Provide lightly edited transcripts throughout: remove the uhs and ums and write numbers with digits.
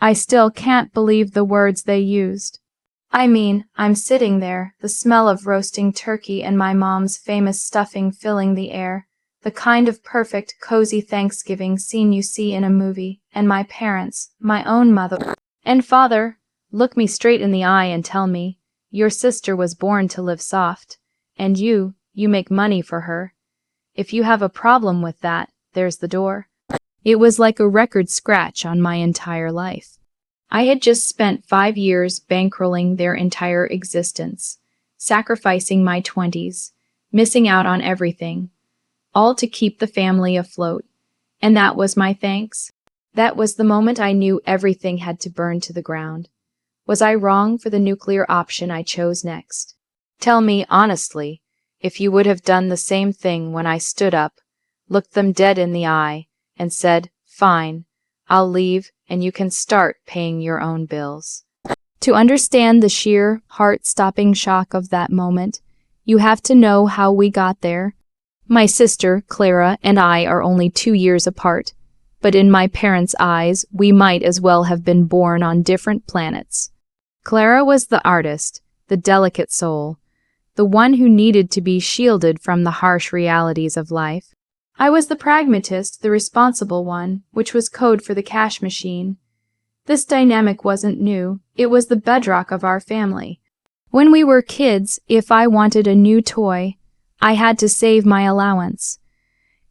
I still can't believe the words they used. I mean, I'm sitting there, the smell of roasting turkey and my mom's famous stuffing filling the air, the kind of perfect, cozy Thanksgiving scene you see in a movie, and my parents, my own mother and father, look me straight in the eye and tell me, your sister was born to live soft, and you make money for her. If you have a problem with that, there's the door. It was like a record scratch on my entire life. I had just spent 5 years bankrolling their entire existence, sacrificing my 20s, missing out on everything, all to keep the family afloat. And that was my thanks. That was the moment I knew everything had to burn to the ground. Was I wrong for the nuclear option I chose next? Tell me honestly, if you would have done the same thing when I stood up, looked them dead in the eye, and said, "Fine, I'll leave and you can start paying your own bills." To understand the sheer, heart-stopping shock of that moment, you have to know how we got there. My sister, Clara, and I are only 2 years apart, but in my parents' eyes, we might as well have been born on different planets. Clara was the artist, the delicate soul, the one who needed to be shielded from the harsh realities of life. I was the pragmatist, the responsible one, which was code for the cash machine. This dynamic wasn't new, it was the bedrock of our family. When we were kids, if I wanted a new toy, I had to save my allowance.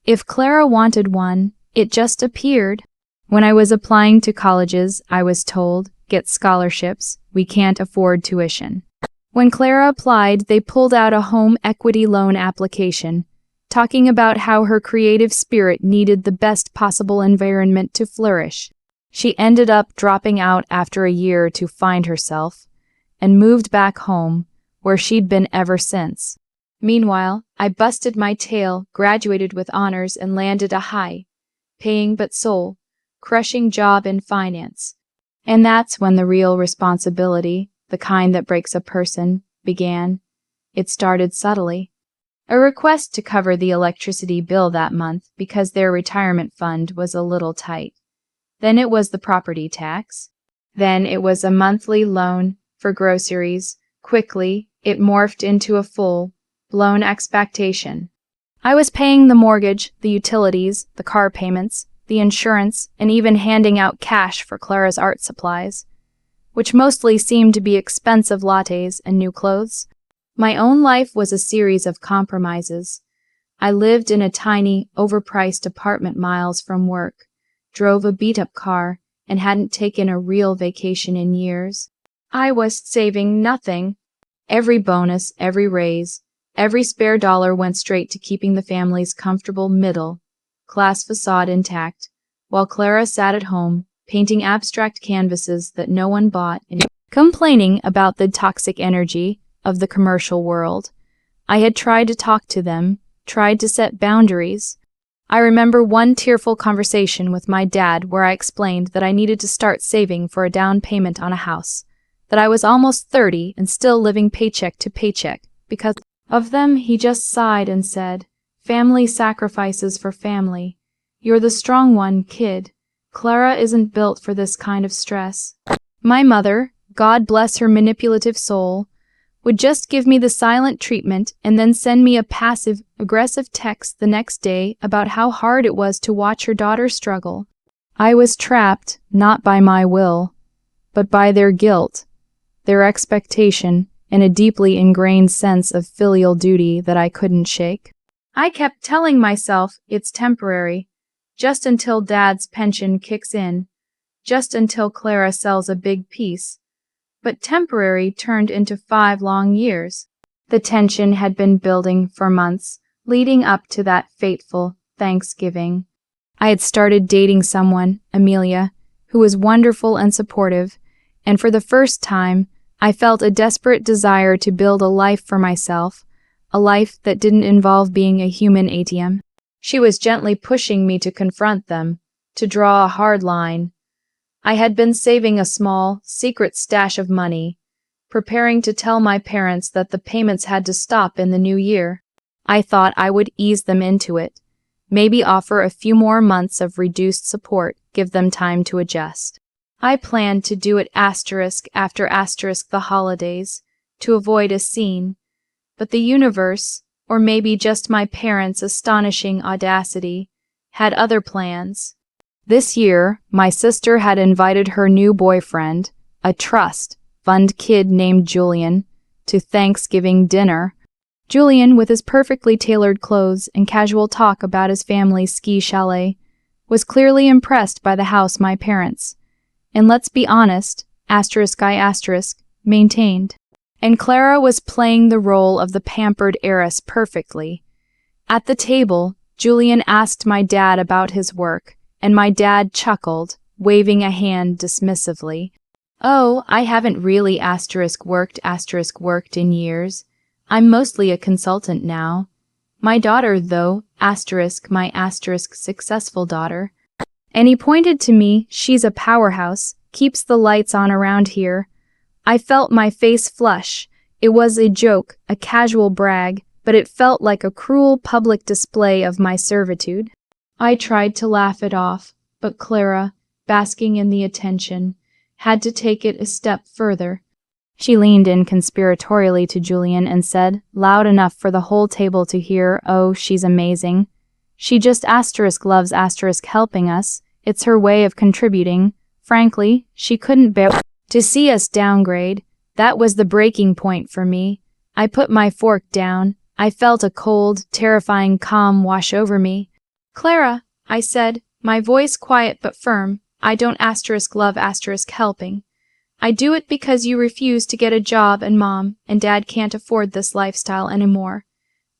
If Clara wanted one, it just appeared. When I was applying to colleges, I was told, get scholarships, we can't afford tuition. When Clara applied, they pulled out a home equity loan application, talking about how her creative spirit needed the best possible environment to flourish. She ended up dropping out after a year to find herself, and moved back home, where she'd been ever since. Meanwhile, I busted my tail, graduated with honors, and landed a high-paying but soul-crushing job in finance. And that's when the real responsibility, the kind that breaks a person, began. It started subtly. A request to cover the electricity bill that month because their retirement fund was a little tight. Then it was the property tax. Then it was a monthly loan for groceries. Quickly, it morphed into a full-blown expectation. I was paying the mortgage, the utilities, the car payments, the insurance, and even handing out cash for Clara's art supplies, which mostly seemed to be expensive lattes and new clothes. My own life was a series of compromises. I lived in a tiny, overpriced apartment miles from work, drove a beat-up car, and hadn't taken a real vacation in years. I was saving nothing. Every bonus, every raise, every spare dollar went straight to keeping the family's comfortable middle-class facade intact, while Clara sat at home, painting abstract canvases that no one bought and complaining about the toxic energy of the commercial world. I had tried to talk to them, tried to set boundaries. I remember one tearful conversation with my dad where I explained that I needed to start saving for a down payment on a house, that I was almost 30 and still living paycheck to paycheck. Because of them, he just sighed and said, "Family sacrifices for family. You're the strong one, kid. Clara isn't built for this kind of stress." My mother, God bless her manipulative soul, would just give me the silent treatment and then send me a passive-aggressive text the next day about how hard it was to watch her daughter struggle. I was trapped, not by my will, but by their guilt, their expectation, and a deeply ingrained sense of filial duty that I couldn't shake. I kept telling myself it's temporary, just until Dad's pension kicks in, just until Clara sells a big piece. But temporary turned into 5 long years. The tension had been building for months, leading up to that fateful Thanksgiving. I had started dating someone, Amelia, who was wonderful and supportive, and for the first time, I felt a desperate desire to build a life for myself, a life that didn't involve being a human ATM. She was gently pushing me to confront them, to draw a hard line. I had been saving a small, secret stash of money, preparing to tell my parents that the payments had to stop in the new year. I thought I would ease them into it, maybe offer a few more months of reduced support, give them time to adjust. I planned to do it asterisk after asterisk the holidays, to avoid a scene, but the universe, or maybe just my parents' astonishing audacity, had other plans. This year, my sister had invited her new boyfriend, a trust fund kid named Julian, to Thanksgiving dinner. Julian, with his perfectly tailored clothes and casual talk about his family's ski chalet, was clearly impressed by the house my parents, and let's be honest, maintained. And Clara was playing the role of the pampered heiress perfectly. At the table, Julian asked my dad about his work, and my dad chuckled, waving a hand dismissively. Oh, I haven't really worked in years. I'm mostly a consultant now. My daughter, though, my successful daughter. And he pointed to me, she's a powerhouse, keeps the lights on around here. I felt my face flush. It was a joke, a casual brag, but it felt like a cruel public display of my servitude. I tried to laugh it off, but Clara, basking in the attention, had to take it a step further. She leaned in conspiratorially to Julian and said, loud enough for the whole table to hear, oh, she's amazing. She just loves helping us. It's her way of contributing. Frankly, she couldn't bear to see us downgrade. That was the breaking point for me. I put my fork down. I felt a cold, terrifying calm wash over me. Clara, I said, my voice quiet but firm, I don't love helping. I do it because you refuse to get a job and Mom and Dad can't afford this lifestyle anymore.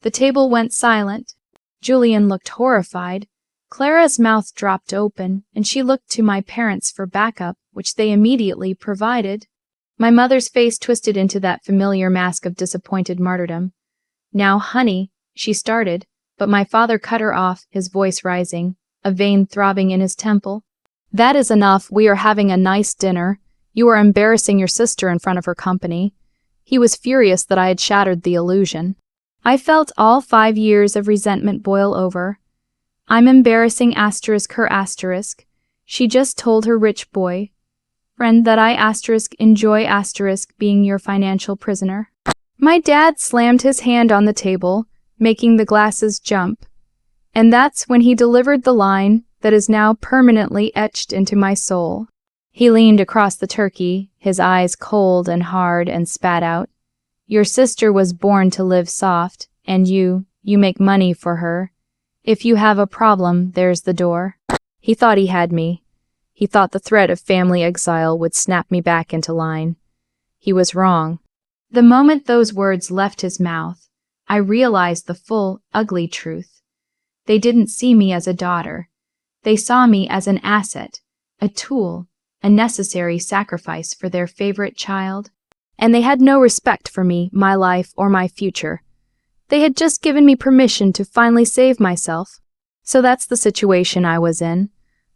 The table went silent. Julian looked horrified. Clara's mouth dropped open, and she looked to my parents for backup, which they immediately provided. My mother's face twisted into that familiar mask of disappointed martyrdom. Now, honey, she started, but my father cut her off, his voice rising, a vein throbbing in his temple. That is enough, we are having a nice dinner. You are embarrassing your sister in front of her company. He was furious that I had shattered the illusion. I felt all 5 years of resentment boil over. I'm embarrassing her. She just told her rich boy friend that I enjoy being your financial prisoner. My dad slammed his hand on the table, making the glasses jump. And that's when he delivered the line that is now permanently etched into my soul. He leaned across the turkey, his eyes cold and hard, and spat out, your sister was born to live soft, and you make money for her. If you have a problem, there's the door. He thought he had me. He thought the threat of family exile would snap me back into line. He was wrong. The moment those words left his mouth, I realized the full, ugly truth. They didn't see me as a daughter. They saw me as an asset, a tool, a necessary sacrifice for their favorite child. And they had no respect for me, my life, or my future. They had just given me permission to finally save myself. So that's the situation I was in.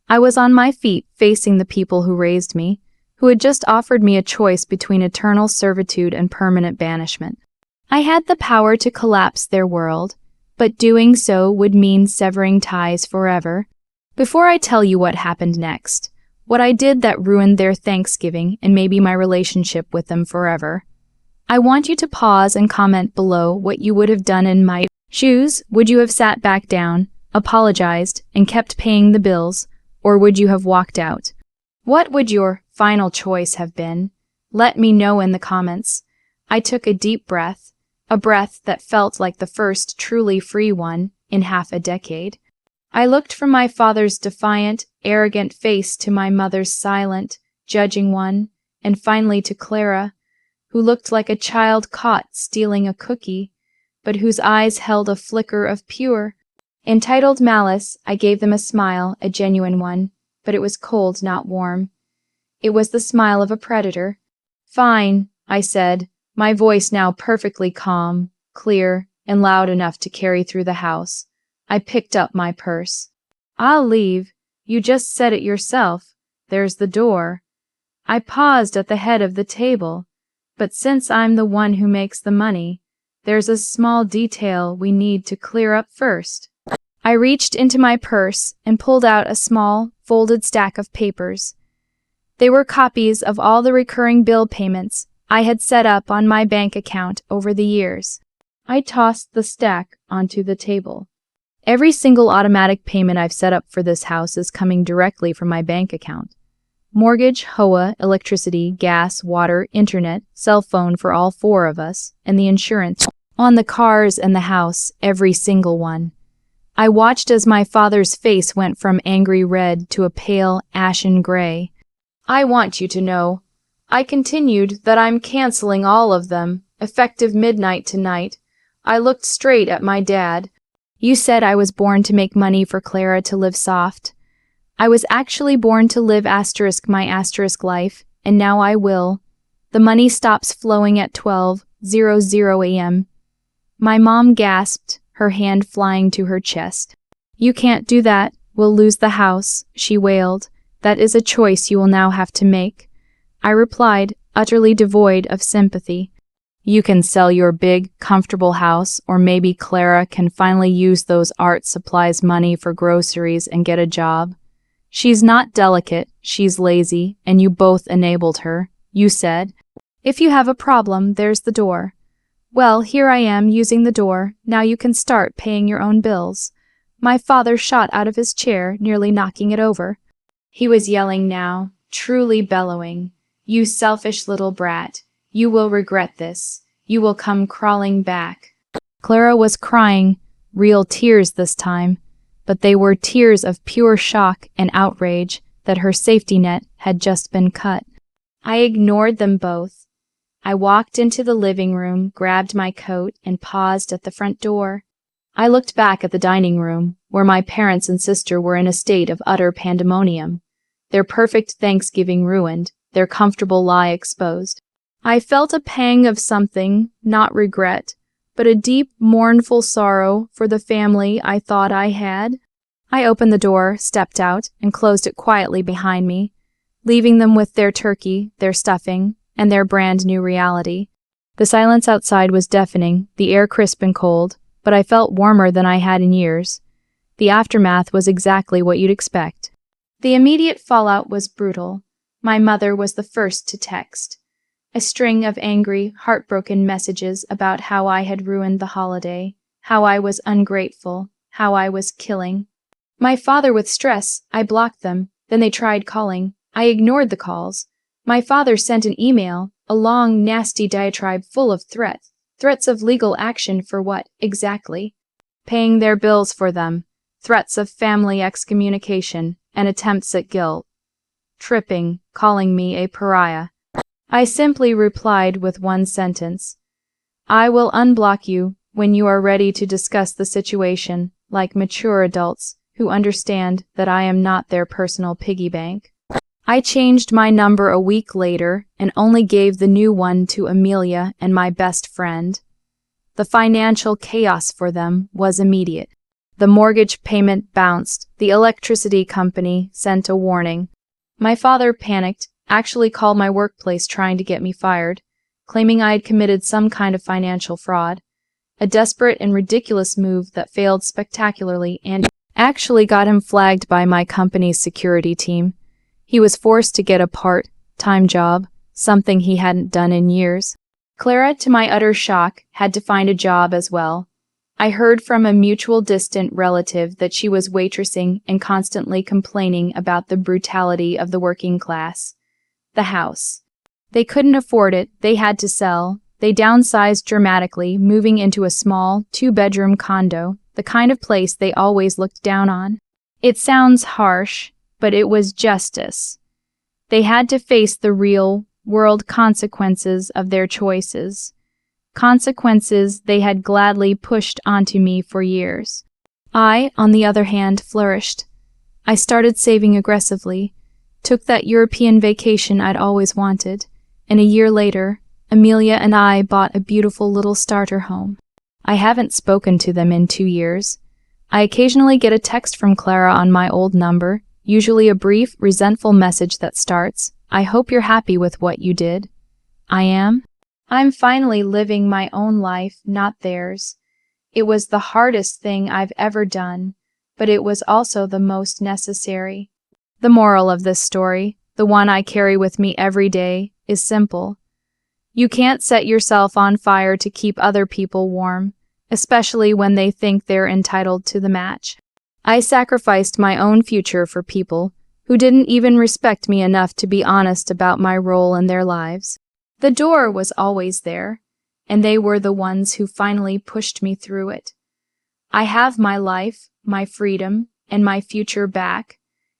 I was on my feet facing the people who raised me, who had just offered me a choice between eternal servitude and permanent banishment. I had the power to collapse their world, but doing so would mean severing ties forever. Before I tell you what happened next, what I did that ruined their Thanksgiving and maybe my relationship with them forever, I want you to pause and comment below what you would have done in my shoes. Would you have sat back down, apologized, and kept paying the bills, or would you have walked out? What would your final choice have been? Let me know in the comments. I took a deep breath, a breath that felt like the first truly free one in half a decade. I looked from my father's defiant, arrogant face to my mother's silent, judging one, and finally to Clara, who looked like a child caught stealing a cookie, but whose eyes held a flicker of pure, entitled malice. I gave them a smile, a genuine one, but it was cold, not warm. It was the smile of a predator. Fine, I said, my voice now perfectly calm, clear, and loud enough to carry through the house. I picked up my purse. I'll leave. You just said it yourself. There's the door. I paused at the head of the table. But since I'm the one who makes the money, there's a small detail we need to clear up first. I reached into my purse and pulled out a small, folded stack of papers. They were copies of all the recurring bill payments I had set up on my bank account over the years. I tossed the stack onto the table. Every single automatic payment I've set up for this house is coming directly from my bank account. Mortgage, HOA, electricity, gas, water, internet, cell phone for all four of us, and the insurance on the cars and the house, every single one. I watched as my father's face went from angry red to a pale, ashen gray. I want you to know, I continued, that I'm canceling all of them, effective midnight tonight. I looked straight at my dad. You said I was born to make money for Clara to live soft. I was actually born to live my life, and now I will. The money stops flowing at 12:00 a.m. My mom gasped, her hand flying to her chest. You can't do that. We'll lose the house, she wailed. That is a choice you will now have to make. I replied, utterly devoid of sympathy. You can sell your big, comfortable house, or maybe Clara can finally use those art supplies money for groceries and get a job. She's not delicate, she's lazy, and you both enabled her, you said. If you have a problem, there's the door. Well, here I am using the door, now you can start paying your own bills. My father shot out of his chair, nearly knocking it over. He was yelling now, truly bellowing. You selfish little brat. You will regret this. You will come crawling back. Clara was crying, real tears this time, but they were tears of pure shock and outrage that her safety net had just been cut. I ignored them both. I walked into the living room, grabbed my coat, and paused at the front door. I looked back at the dining room, where my parents and sister were in a state of utter pandemonium, their perfect Thanksgiving ruined, their comfortable lie exposed. I felt a pang of something, not regret, but a deep, mournful sorrow for the family I thought I had. I opened the door, stepped out, and closed it quietly behind me, leaving them with their turkey, their stuffing, and their brand new reality. The silence outside was deafening, the air crisp and cold, but I felt warmer than I had in years. The aftermath was exactly what you'd expect. The immediate fallout was brutal. My mother was the first to text. A string of angry, heartbroken messages about how I had ruined the holiday, how I was ungrateful, how I was killing. My father with stress, I blocked them, then they tried calling. I ignored the calls. My father sent an email, a long, nasty diatribe full of threats of legal action for what, exactly? Paying their bills for them, threats of family excommunication, and attempts at guilt. Tripping, calling me a pariah. I simply replied with one sentence. I will unblock you when you are ready to discuss the situation, like mature adults who understand that I am not their personal piggy bank. I changed my number a week later and only gave the new one to Amelia and my best friend. The financial chaos for them was immediate. The mortgage payment bounced. The electricity company sent a warning. My father panicked, actually called my workplace trying to get me fired, claiming I had committed some kind of financial fraud. A desperate and ridiculous move that failed spectacularly and actually got him flagged by my company's security team. He was forced to get a part-time job, something he hadn't done in years. Clara, to my utter shock, had to find a job as well. I heard from a mutual distant relative that she was waitressing and constantly complaining about the brutality of the working class. The house. They couldn't afford it, they had to sell. They downsized dramatically, moving into a small, 2-bedroom condo, the kind of place they always looked down on. It sounds harsh, but it was justice. They had to face the real-world consequences of their choices. Consequences they had gladly pushed onto me for years. I, on the other hand, flourished. I started saving aggressively, took that European vacation I'd always wanted, and a year later, Amelia and I bought a beautiful little starter home. I haven't spoken to them in 2 years. I occasionally get a text from Clara on my old number, usually a brief, resentful message that starts, I hope you're happy with what you did. I am. I'm finally living my own life, not theirs. It was the hardest thing I've ever done, but it was also the most necessary. The moral of this story, the one I carry with me every day, is simple. You can't set yourself on fire to keep other people warm, especially when they think they're entitled to the match. I sacrificed my own future for people who didn't even respect me enough to be honest about my role in their lives. The door was always there, and they were the ones who finally pushed me through it. I have my life, my freedom, and my future back,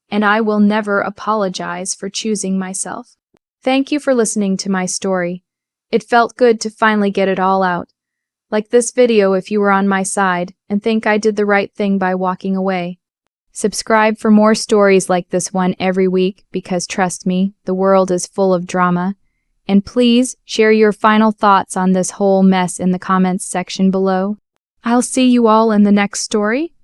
and I will never apologize for choosing myself. Thank you for listening to my story. It felt good to finally get it all out. Like this video if you were on my side and think I did the right thing by walking away. Subscribe for more stories like this one every week because trust me, the world is full of drama. And please share your final thoughts on this whole mess in the comments section below. I'll see you all in the next story.